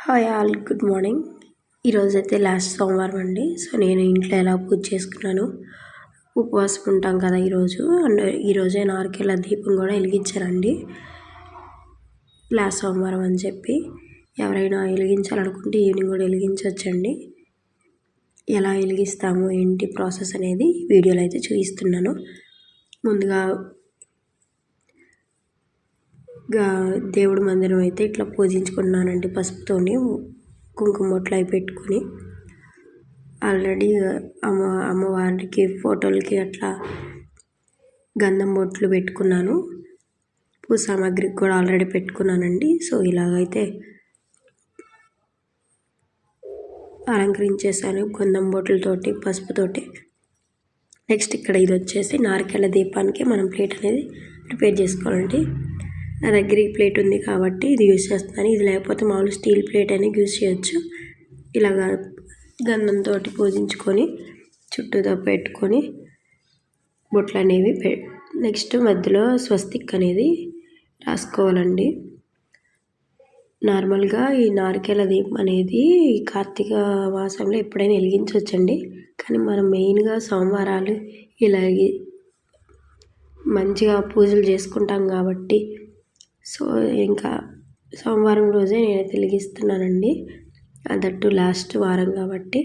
Hi all, good morning. ఈరోజైతే last సోమవారం అండి. సో నేను ఇంట్లో ఎలా పూజ చేసుకున్నాను, ఉపవాసం ఉంటాం కదా ఈరోజు. అండ్ ఈరోజే నారికేళ దీపం కూడా వెలిగించానండి. లాస్ట్ సోమవారం అని చెప్పి ఎవరైనా వెలిగించాలనుకుంటే ఈవినింగ్ కూడా వెలిగించవచ్చండి. ఎలా వెలిగిస్తాము ఏంటి ప్రాసెస్ అనేది వీడియోలో అయితే చూపిస్తున్నాను. ముందుగా దేవుడి మందిరం అయితే ఇట్లా పూజించుకుంటున్నానండి. పసుపుతోని కుంకుమ బొట్లు అవి పెట్టుకొని ఆల్రెడీ అమ్మవారికి ఫోటోలకి అట్లా గంధం బొట్లు పెట్టుకున్నాను. పూజ సామాగ్రికి కూడా ఆల్రెడీ పెట్టుకున్నానండి. సో ఇలాగైతే అలంకరించేసాను గంధం బొట్లతోటి, పసుపుతోటి. నెక్స్ట్ ఇక్కడ ఇది వచ్చేసి నారికేళ దీపానికి మనం ప్లేట్ అనేది ప్రిపేర్ చేసుకోవాలండి. నా దగ్గర ఈ ప్లేట్ ఉంది కాబట్టి ఇది యూజ్ చేస్తున్నాను. ఇది లేకపోతే మామూలు స్టీల్ ప్లేట్ అనేది యూజ్ చేయొచ్చు. ఇలాగా గంధంతో పూజించుకొని చుట్టూతో పెట్టుకొని బొట్లు అనేవి నెక్స్ట్ మధ్యలో స్వస్తిక్ అనేది రాసుకోవాలండి. నార్మల్గా ఈ నారికేళ దీపం అనేది కార్తీక మాసంలో ఎప్పుడైనా వెలిగించవచ్చండి. కానీ మనం మెయిన్గా సోమవారాలు ఇలాగే మంచిగా పూజలు చేసుకుంటాం కాబట్టి సో ఇంకా సోమవారం రోజే నేనైతే వెలిగిస్తున్నానండి. దట్టు లాస్ట్ వారం కాబట్టి.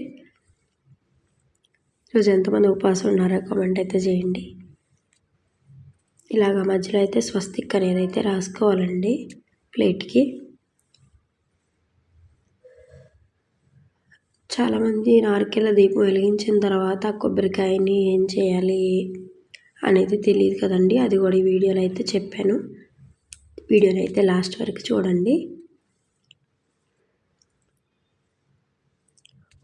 ఈరోజు ఎంతమంది ఉపవాసం ఉన్నారో కామెంట్ అయితే చేయండి. ఇలాగ మధ్యలో అయితే స్వస్తిక్ అనేది అయితే రాసుకోవాలండి ప్లేట్కి. చాలామంది నారికేళ దీపం వెలిగించిన తర్వాత కొబ్బరికాయని ఏం చేయాలి అనేది తెలియదు కదండి. అది కూడా ఈ వీడియోలో అయితే చెప్పాను. వీడియోని అయితే లాస్ట్ వరకు చూడండి.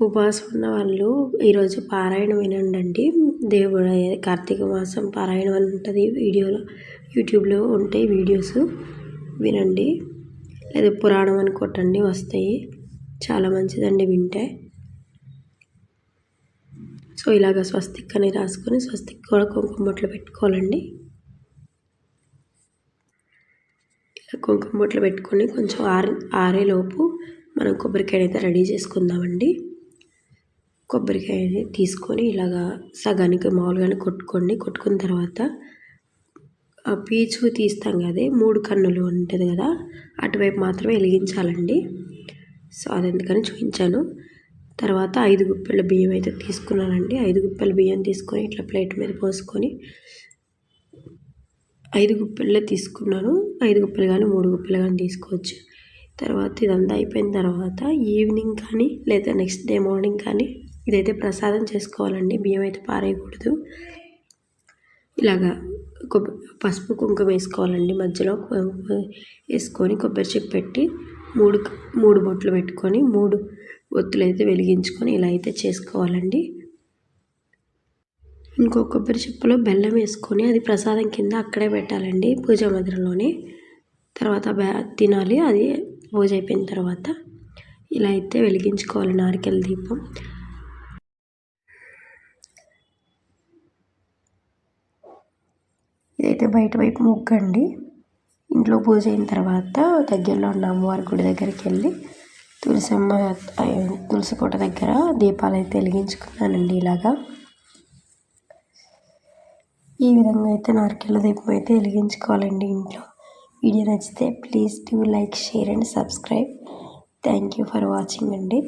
ఉపవాసం ఉన్న వాళ్ళు ఈరోజు పారాయణం వినండి. దేవుడు కార్తీక మాసం పారాయణం అని ఉంటుంది వీడియోలో, యూట్యూబ్లో ఉంటాయి వీడియోస్, వినండి. లేదా పురాణం అని కొట్టండి వస్తాయి. చాలా మంచిదండి వింటే. సో ఇలాగ స్వస్తిక్ అని రాసుకొని స్వస్తిక్ కూడా కుంకుమ బొట్లు పెట్టుకోవాలండి. ఇలా కుంకుమ బొట్లు పెట్టుకొని కొంచెం ఆరేలోపు మనం కొబ్బరికాయ అయితే రెడీ చేసుకుందామండి. కొబ్బరికాయని తీసుకొని ఇలాగా సగానికి మామూలుగానే కొట్టుకున్న తర్వాత ఆ పీచు తీస్తాం కదా, 3 కన్నులు ఉంటుంది కదా, అటువైపు మాత్రమే వెలిగించాలండి. సో అది ఎందుకని చూపించాను. తర్వాత 5 గుప్పెళ్ళ బియ్యం అయితే తీసుకున్నానండి. 5 గుప్పెళ్ళ బియ్యం తీసుకొని ఇట్లా ప్లేట్ మీద పోసుకొని 5 గుప్పెళ్ళే తీసుకున్నాను. 5 గుప్పెలు కానీ 3 గుప్పెలు కానీ తీసుకోవచ్చు. తర్వాత ఇదంతా అయిపోయిన తర్వాత ఈవినింగ్ కానీ లేదా నెక్స్ట్ డే మార్నింగ్ కానీ ఇదైతే ప్రసాదం చేసుకోవాలండి. బియ్యం అయితే పారేయకూడదు. ఇలాగా పసుపు కుంకుమ వేసుకోవాలండి. మధ్యలో వేసుకొని కొబ్బరి చిప్ప పెట్టి 3 బొట్లు పెట్టుకొని 3 ఒత్తులు అయితే వెలిగించుకొని ఇలా అయితే చేసుకోవాలండి. ఇంకో కొబ్బరి చిప్పలో బెల్లం వేసుకొని అది ప్రసాదం కింద అక్కడే పెట్టాలండి, పూజా మందిరంలోనే. తర్వాత తినాలి. అది పూజ అయిపోయిన తర్వాత ఇలా అయితే వెలిగించుకోవాలి నారికేళ దీపం. ఇదైతే బయట వైపు ముగ్గండి. ఇంట్లో పూజ అయిన తర్వాత దగ్గరలో ఉన్న అమ్మవారి గుడి దగ్గరికి వెళ్ళి తులసి కోట దగ్గర దీపాలు అయితే వెలిగించుకున్నానండి. ఇలాగా ఈ విధంగా అయితే నారికేళ దీపం అయితే వెలిగించుకోవాలండి ఇంట్లో. వీడియో నచ్చితే please do like, share and subscribe. Thank you for watching అండి.